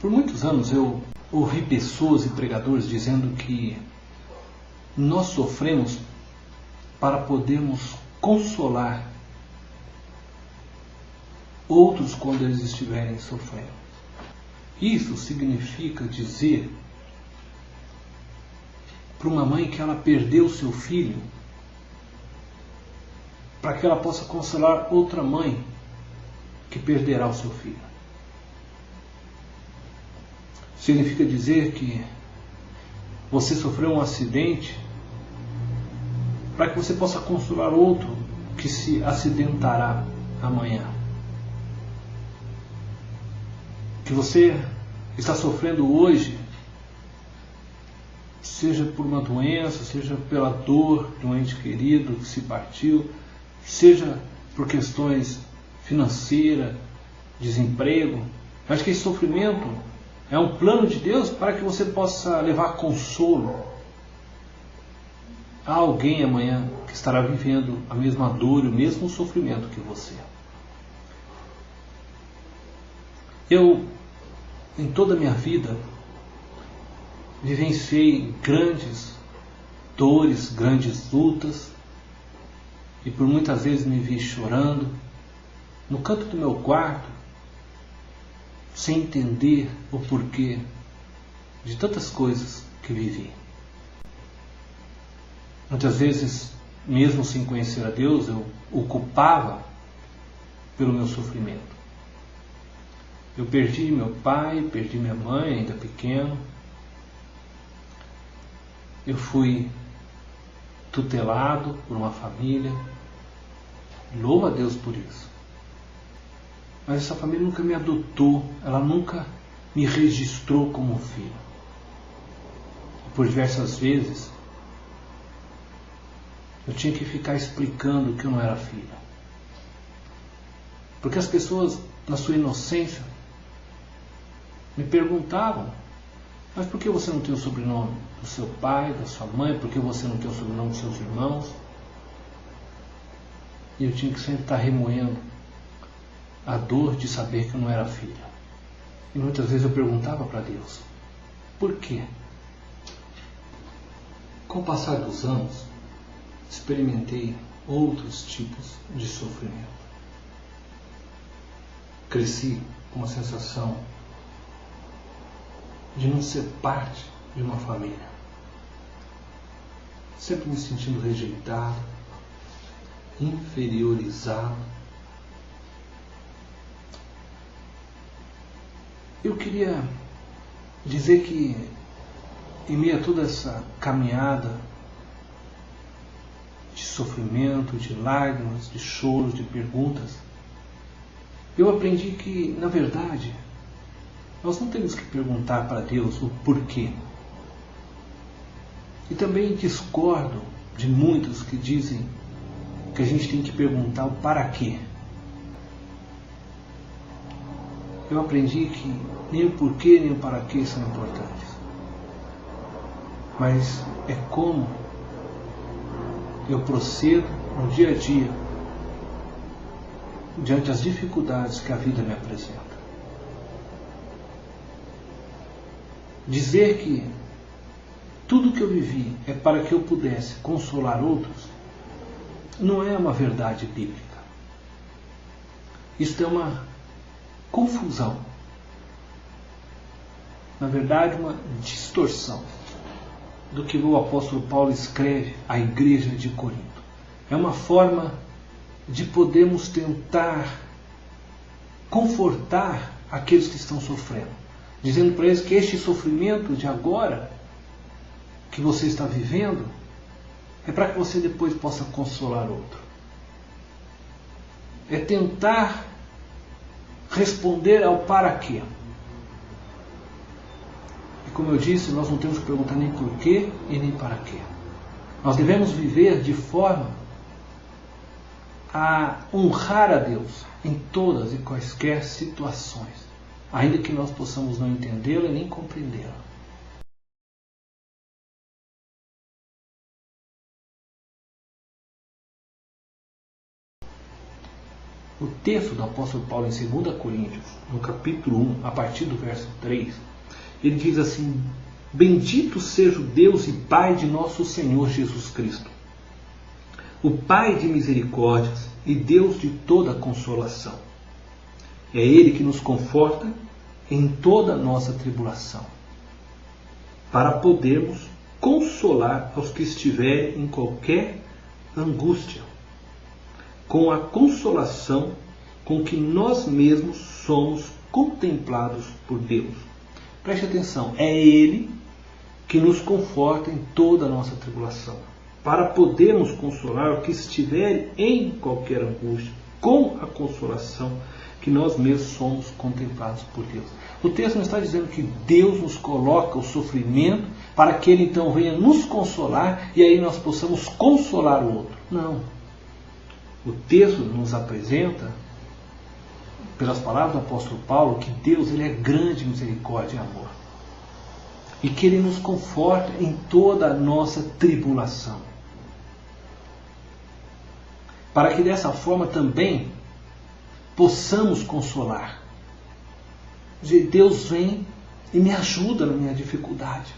Por muitos anos eu ouvi pessoas e pregadores dizendo que nós sofremos para podermos consolar outros quando eles estiverem sofrendo. Isso significa dizer para uma mãe que ela perdeu seu filho para que ela possa consolar outra mãe que perderá o seu filho. Significa dizer que você sofreu um acidente para que você possa consolar outro que se acidentará amanhã. Que você está sofrendo hoje, seja por uma doença, seja pela dor de um ente querido que se partiu, seja por questões financeiras, desemprego, mas que esse sofrimento é um plano de Deus para que você possa levar consolo a alguém amanhã que estará vivendo a mesma dor e o mesmo sofrimento que você. Eu, em toda a minha vida, vivenciei grandes dores, grandes lutas, e por muitas vezes me vi chorando no canto do meu quarto, sem entender o porquê de tantas coisas que vivi. Muitas vezes, mesmo sem conhecer a Deus, eu o culpava pelo meu sofrimento. Eu perdi meu pai, perdi minha mãe, ainda pequeno. Eu fui tutelado por uma família. Louvo a Deus por isso. Mas essa família nunca me adotou, ela nunca me registrou como filho. Por diversas vezes, eu tinha que ficar explicando que eu não era filho. Porque as pessoas, na sua inocência, me perguntavam: mas por que você não tem o sobrenome do seu pai, da sua mãe? Por que você não tem o sobrenome dos seus irmãos? E eu tinha que sempre estar remoendo a dor de saber que eu não era filho. E muitas vezes eu perguntava para Deus: por quê? Com o passar dos anos, experimentei outros tipos de sofrimento. Cresci com uma sensação de não ser parte de uma família. Sempre me sentindo rejeitado, inferiorizado. Eu queria dizer que, em meio a toda essa caminhada de sofrimento, de lágrimas, de choros, de perguntas, eu aprendi que, na verdade, nós não temos que perguntar para Deus o porquê. E também discordo de muitos que dizem que a gente tem que perguntar o para quê. Eu aprendi que nem o porquê nem o para quê são importantes. Mas é como eu procedo no dia a dia diante das dificuldades que a vida me apresenta. Dizer que tudo que eu vivi é para que eu pudesse consolar outros não é uma verdade bíblica. Isto é uma confusão. Na verdade, uma distorção do que o apóstolo Paulo escreve à igreja de Corinto. É uma forma de podermos tentar confortar aqueles que estão sofrendo, dizendo para eles que este sofrimento de agora que você está vivendo é para que você depois possa consolar outro. É tentar responder ao para quê. E como eu disse, nós não temos que perguntar nem por quê e nem para quê. Nós devemos viver de forma a honrar a Deus em todas e quaisquer situações, ainda que nós possamos não entendê-la e nem compreendê-la. O texto do apóstolo Paulo em 2 Coríntios, no capítulo 1, a partir do verso 3, ele diz assim: bendito seja o Deus e Pai de nosso Senhor Jesus Cristo, o Pai de misericórdias e Deus de toda consolação. É Ele que nos conforta em toda a nossa tribulação, para podermos consolar aos que estiverem em qualquer angústia, com a consolação com que nós mesmos somos contemplados por Deus. Preste atenção, é Ele que nos conforta em toda a nossa tribulação, para podermos consolar o que estiver em qualquer angústia, com a consolação que nós mesmos somos contemplados por Deus. O texto não está dizendo que Deus nos coloca o sofrimento para que Ele então venha nos consolar e aí nós possamos consolar o outro. Não. O texto nos apresenta, pelas palavras do apóstolo Paulo, que Deus ele é grande em misericórdia e amor. E que Ele nos conforta em toda a nossa tribulação. Para que dessa forma também possamos consolar. Deus vem e me ajuda na minha dificuldade.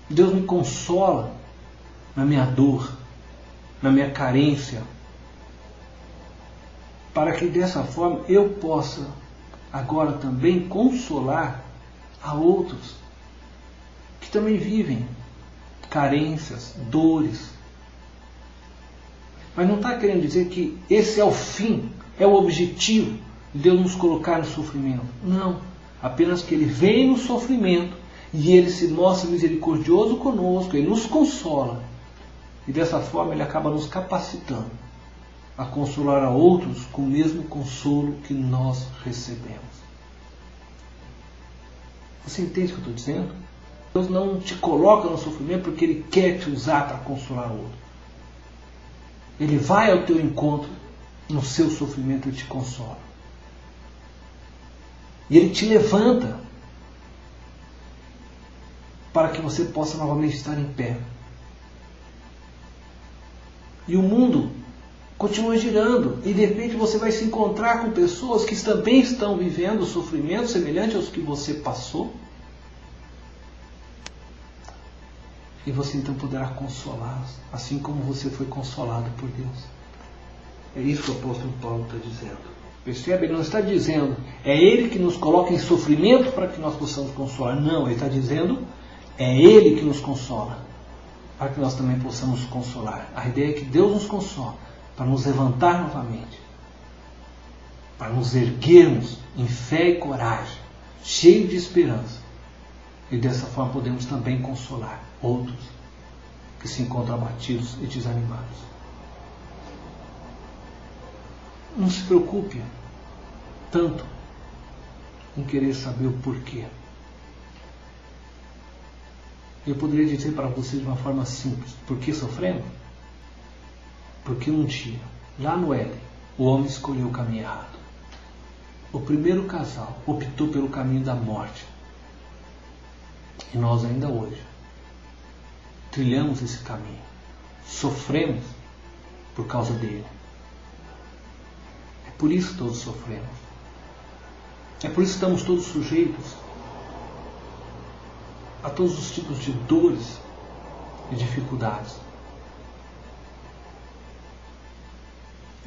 Deus me consola na minha dor, na minha carência, para que dessa forma eu possa agora também consolar a outros que também vivem carências, dores. Mas não está querendo dizer que esse é o fim, é o objetivo de Deus nos colocar no sofrimento. Não, apenas que Ele vem no sofrimento e Ele se mostra misericordioso conosco, Ele nos consola. E dessa forma Ele acaba nos capacitando a consolar a outros com o mesmo consolo que nós recebemos. Você entende o que eu estou dizendo? Deus não te coloca no sofrimento porque Ele quer te usar para consolar o outro. Ele vai ao teu encontro no seu sofrimento e te consola. E Ele te levanta para que você possa novamente estar em pé. E o mundo continua girando. E de repente você vai se encontrar com pessoas que também estão vivendo sofrimento semelhante aos que você passou. E você então poderá consolá-los, assim como você foi consolado por Deus. É isso que o apóstolo Paulo está dizendo. Percebe? Ele não está dizendo, é Ele que nos coloca em sofrimento para que nós possamos consolar. Não, Ele está dizendo, é Ele que nos consola, para que nós também possamos consolar. A ideia é que Deus nos consola, para nos levantar novamente, para nos erguermos em fé e coragem, cheio de esperança. E dessa forma podemos também consolar outros que se encontram abatidos e desanimados. Não se preocupe tanto em querer saber o porquê. Eu poderia dizer para você de uma forma simples: por que sofremos? Porque um dia, lá no Éden, o homem escolheu o caminho errado. O primeiro casal optou pelo caminho da morte. E nós ainda hoje trilhamos esse caminho. Sofremos por causa dele. É por isso que todos sofremos. É por isso que estamos todos sujeitos a todos os tipos de dores e dificuldades.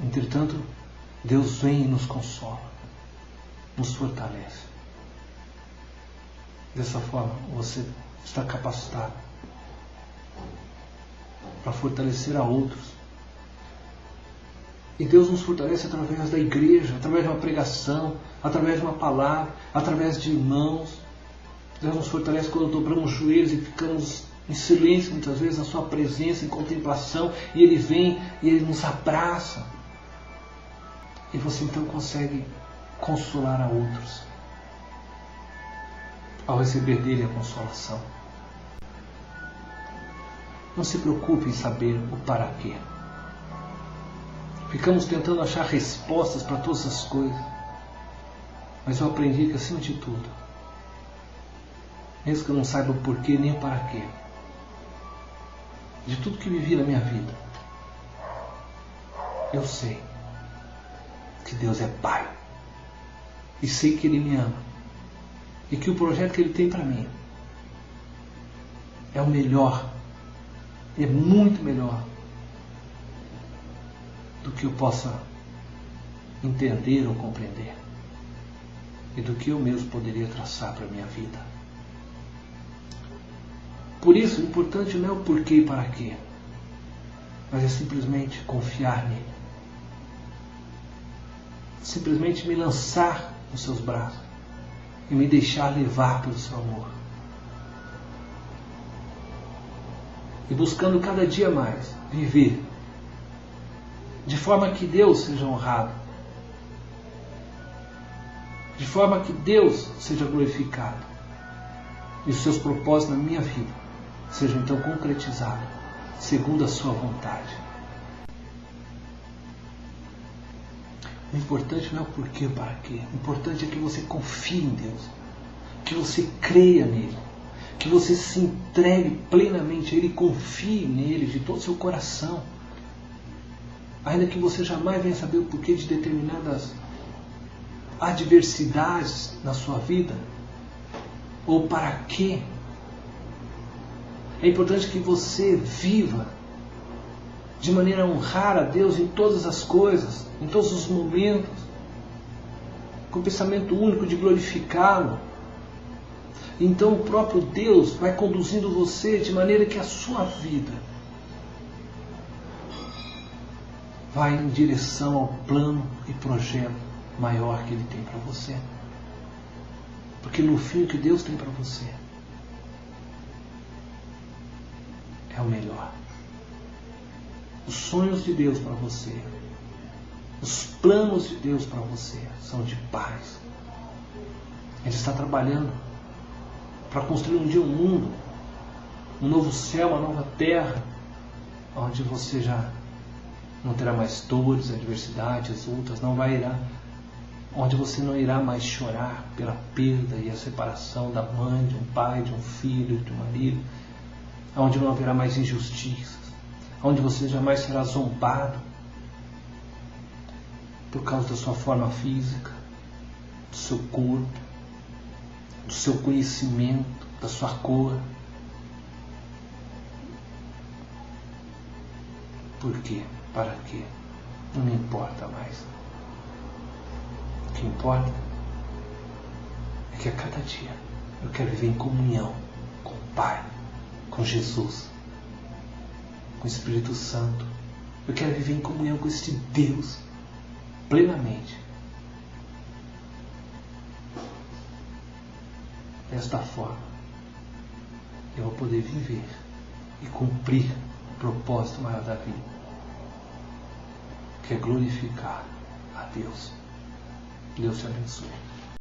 Entretanto, Deus vem e nos consola, nos fortalece. Dessa forma, você está capacitado para fortalecer a outros. E Deus nos fortalece através da igreja, através de uma pregação, através de uma palavra, através de irmãos. Deus nos fortalece quando dobramos os joelhos e ficamos em silêncio, muitas vezes, na sua presença, em contemplação, e Ele vem e Ele nos abraça. E você então consegue consolar a outros, ao receber dele a consolação. Não se preocupe em saber o para quê. Ficamos tentando achar respostas para todas as coisas. Mas eu aprendi que, acima de tudo, mesmo que eu não saiba o porquê nem o para quê, de tudo que vivi na minha vida, eu sei que Deus é Pai. E sei que Ele me ama. E que o projeto que Ele tem para mim é o melhor. É muito melhor do que eu possa entender ou compreender. E do que eu mesmo poderia traçar para a minha vida. Por isso, o importante não é o porquê e para quê, mas é simplesmente confiar nele. Simplesmente me lançar nos seus braços e me deixar levar pelo seu amor. E buscando cada dia mais viver de forma que Deus seja honrado, de forma que Deus seja glorificado e os seus propósitos na minha vida sejam então concretizados segundo a sua vontade. O importante não é o porquê ou para quê. O importante é que você confie em Deus, que você creia nele, que você se entregue plenamente a Ele e confie nele de todo o seu coração. Ainda que você jamais venha saber o porquê de determinadas adversidades na sua vida, ou para quê. É importante que você viva de maneira a honrar a Deus em todas as coisas, em todos os momentos, com o pensamento único de glorificá-lo. Então o próprio Deus vai conduzindo você de maneira que a sua vida vai em direção ao plano e projeto maior que Ele tem para você. Porque no fim o que Deus tem para você é o melhor. Os sonhos de Deus para você, os planos de Deus para você são de paz. Ele está trabalhando para construir um dia um mundo, um novo céu, uma nova terra, onde você já não terá mais dores, adversidades, lutas, onde você não irá mais chorar pela perda e a separação da mãe, de um pai, de um filho, de um marido, onde não haverá mais injustiças, onde você jamais será zombado por causa da sua forma física, do seu corpo, do seu conhecimento, da sua cor. Por quê? Para quê? Não me importa mais. O que importa é que a cada dia eu quero viver em comunhão com o Pai, com Jesus, com o Espírito Santo. Eu quero viver em comunhão com este Deus plenamente. Desta forma, eu vou poder viver e cumprir o propósito maior da vida, que é glorificar a Deus. Deus te abençoe.